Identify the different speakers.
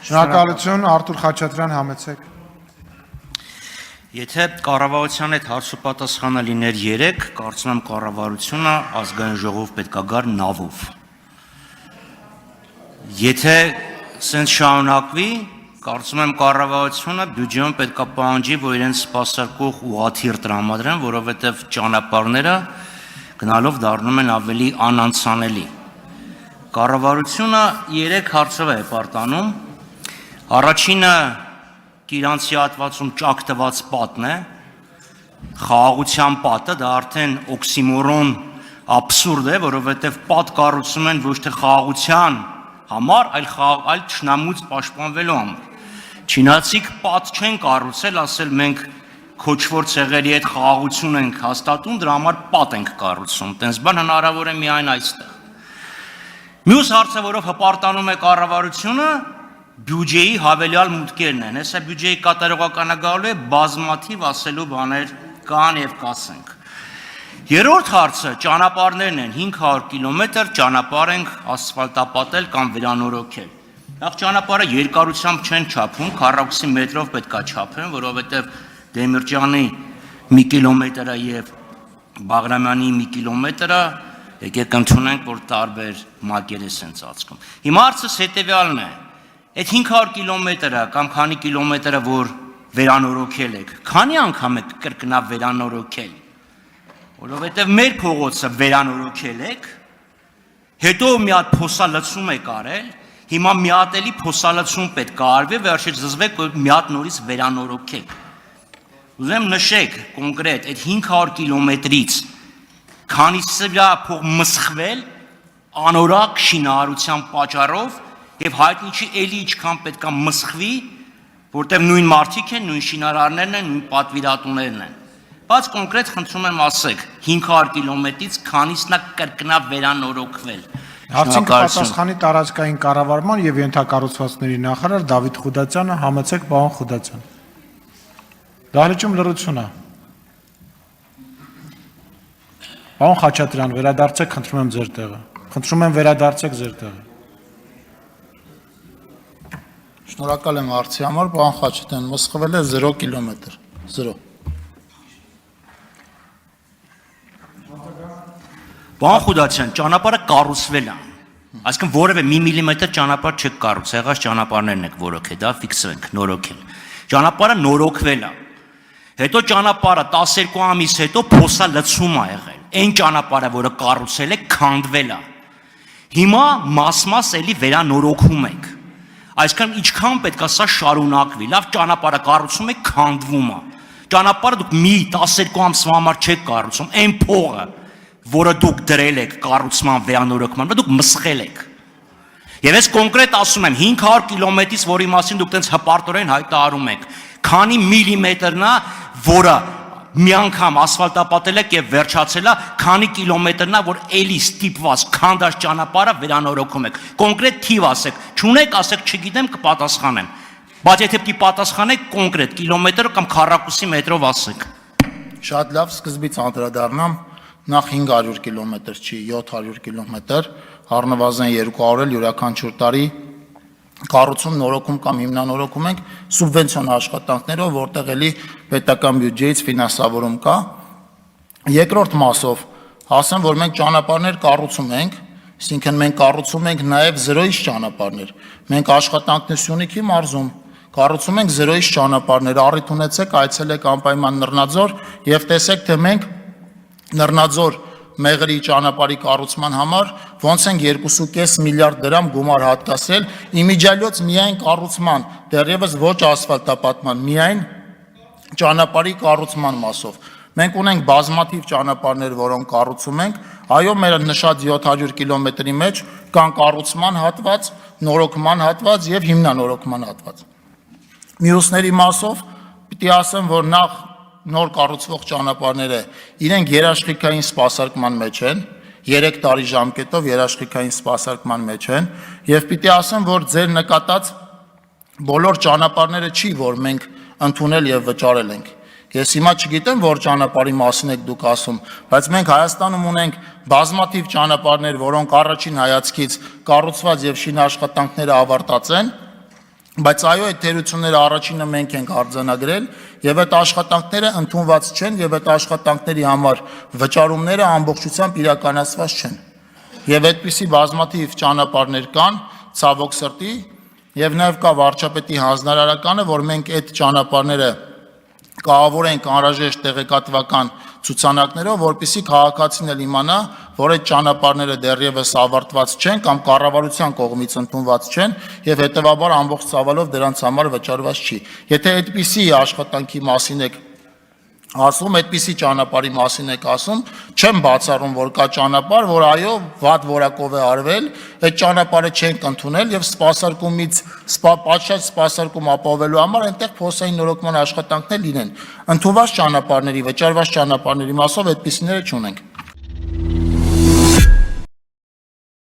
Speaker 1: Շնորհակալություն, Արտուր Խաչատրյան, համեցեք։
Speaker 2: Եթե կառավարության հետ հարց ու պատասխանը լիներ 3, կարծում եմ կառավարությունը ազգային ժողով պետք է գար նավով։ Եթե սենց շարունակվի, կարծում եմ կառավարությունը բյուջեում պետք է պահանջի, որ իրենց սպասարկող ուղղաթիռ տրամադրեն, որովհետև ճանապարհները գնալով դառնում են ավելի անանցանելի։ Կառավարությունը 3 հարցով է պարտանում։ Առաջինը Կիրանցի հատվածում ճակ տված պատն է, խաղաղության պատը, դա արդեն օքսիմորոն աբսուրդ է, որովհետև պատ կառուցում են ոչ թե խաղաղության համար, այլ թշնամուց պաշտպանվելու համար։ Չինացիք պատ չեն կառուցել, ասել մենք քոչվոր ցեղերի հետ խաղաղություն ենք հաստատում, դրա համար պատ ենք կառուցում, տենց բան հնարավոր է միայն այստեղ։ Մյուս հարցը, որով հպարտանում է կառավարությունը, բյուջեի հավելյալ մուտքերն են, հեսա բյուջեի կատարողականը գալու է բազմաթիվ ասելու բաներ կան եւ կասենք։ Երրորդ հարցը ճանապարհներն են, 500 կիլոմետր ճանապարհ ենք ասֆալտապատել կամ վերանորոգել։ Նախ ճանապարհը երկարությամբ չեն չափում, քառակուսի մետրով պետքա չափեն, որովհետեւ Դեմիրճյանի 1 կիլոմետրը եւ Բաղրամյանի 1 կիլոմետրը եկեք ընդունենք, որ տարբեր մակերես են ծածկում։ Հիմա հարցս հետեւյալն է. Այդ 500 կիլոմետրը կամ քանի կիլոմետրը, որ վերանորոգել եք, քանի անգամ եք կրկնավ վերանորոգել, որովհետև մեր փողոցը վերանորոգել եք, հետո մի հատ փոսալցում եք արել, հիմա մի հատ էլի փոսալցում պետք է արվի, վերջից զզվեք, որ մի հատ նորից վերանորոգեք։ Ուզեմ նշեք կոնկրետ, այդ 500 կիլոմետրից քանիսը վրա փող մսխվել անորակ շինարարության պատճառով եւ հայտնի չի էլի ինչքան պետքա մսխվի, որտեղ նույն մարդիկ են, նույն շինարարներն են, նույն պատվիրատուներն են։ Բայց կոնկրետ խնդրում եմ ասեք, 500 կիլոմետրից քանիսն է կրկնավ վերանորոգվել։
Speaker 1: Հարցին կպատասխանի տարածքային կառավարման եւ ենթակառուցվածքների նախարար Դավիթ Խուդացյանը, համեցեք պարոն Խուդացյան։ Դահլիճում լռություն է։ Պարոն Խաչատրյան, վերադարձեք, խնդրում եմ ձեր տեղը։ Խնդրում եմ վերադարձեք ձեր տեղը։
Speaker 3: Շնորհակալ եմ հարցի համար, պարոն Խաչատրյան, մսխվել է 0 կիլոմետր, 0։
Speaker 2: Պարոն Խուդացյան, ճանապարհը կառուցվել է։ Այսինքն որևէ 1 միլիմետր ճանապարհ չեք կառուցել, եղած ճանապարհներն եք որոքել, դա ֆիքսենք, նորոգել։ Ճանապարհը նորոգվել է։ Հետո ճանապարհը 12 ամիս հետո փոսալցում է եղել։ Այն ճանապարհը, որը կառուցել եք, քանդվել է։ Հիմա մաս-մաս էլի վերանորոգում եք։ Այսինքն ինչքան պետք է սա շարունակվի, լավ ճանապարհը կառուցում եք, քանդվում է։ Ճանապարհը դուք մի 12 ամսվա համար չեք կառուցում, այն փողը, որը դուք դրել եք կառուցման վերանորոգման, դուք մսխել եք։ Եվ ես կոնկրետ ասում եմ 500 կիլոմետրից, որի մասին դուք տենց հպարտորեն հայտարարում եք, քանի միլիմետրն է, որը մի անգամ ասֆալտապատել եք եւ վերջացել է, քանի կիլոմետրն է, որ էլի ստիպված քանդած ճանապարհը վերանորոգում եք։ Կոնկրետ թիվ ասեք, չունեք, ասեք, չգիտեմ, կպատասխանեմ։ Բայց եթե պիտի պատասխանեք կոնկրետ կիլոմետր կամ քառակուսի մետրով ասեք։
Speaker 3: Շատ լավ, սկզբից անդրադառնամ, նախ 500 կիլոմետր չի, 700 կիլոմետր, առնվազն 200 էլ յուրաքանչյուր տարի կառուցում, նորոգում կամ հիմնանորոգում ենք սուբվենցիոն աշխատանքներով, որտեղ էլի պետական բյուջեից ֆինանսավորում կա։ Երկրորդ մասով ասեմ, որ մենք ճանապարհներ կառուցում ենք, այսինքն մենք կառուցում ենք նաև 0-ից ճանապարհներ։ Մենք աշխատանքներ Սյունիքի մարզում կառուցում ենք 0-ից ճանապարհներ, առիթ ունեցեք, այցելեք անպայման Նռնաձոր եւ տեսեք, թե մենք Նռնաձոր Մեղրի ճանապարհի կառուցման համար ոնց են 2.5 միլիարդ դրամ գումար հատկացրել իմիջիալոց միայն կառուցման, դեռևս ոչ ասֆալտապատման, միայն ճանապարհի կառուցման մասով։ Մենք ունենք բազմաթիվ ճանապարհներ, որոնք կառուցում ենք, այո, մեր նշած 700 կիլոմետրի մեջ կան կառուցման հատված, նորոգման հատված եւ հիմնանորոգման հատված։ Մյուսների մասով պիտի ասեմ, որ նախ նոր կառուցվող ճանապարհները իրենք երաշխիքային սպասարկման մեջ են, 3 տարի ժամկետով երաշխիքային սպասարկման մեջ են, եւ պիտի ասեմ, որ ձեր նկատած բոլոր ճանապարհները չի, որ մենք ընդունել եւ վճարել ենք։ Ես հիմա չգիտեմ, որ ճանապարհի մասին եք դուք ասում, բայց մենք Հայաստանում ունենք բազմաթիվ ճանապարհներ, որոնք առաջին հայացքից կառուցված եւ շինաշխատանքները ավարտած են, Բայց այո, այդ թերությունները առաջինը մենք ենք արձանագրել եւ այդ աշխատանքները ընդունված չեն եւ այդ աշխատանքների համար վճարումները ամբողջությամբ իրականացված չեն։ Եվ այդպիսի բազմաթիվ ճանապարհներ կան, ցավոք սրտի, եւ նաեւ կա վարչապետի հանձնարարականը, որ մենք այդ ճանապարհները կահավորենք անհրաժեշտ տեղեկատվական ցուցանակներով, որպեսզի քաղաքացին էլ իմանա, որ այդ ճանապարհները դեռևս ավարտված չեն կամ կառավարության կողմից ընդունված չեն եւ հետեւաբար ամբողջ ծավալով դրանց համար վճարված չի։ Եթե այդպիսի աշխատանքի մասին եք ասում, այդպիսի ճանապարհի մասին եք ասում, չեմ բացառում, որ կա ճանապարհ, որ այո, վատ որակով է արվել, այդ ճանապարհը չենք ընդունել եւ սպասարկումից պատշաճ սպասարկում ապահովելու համար այնտեղ փոսային նորոգման աշխատանքներ լինեն։ Ընդունված ճանապարհների, վճարված ճանապարհների մասով այդպիսիները չունենք։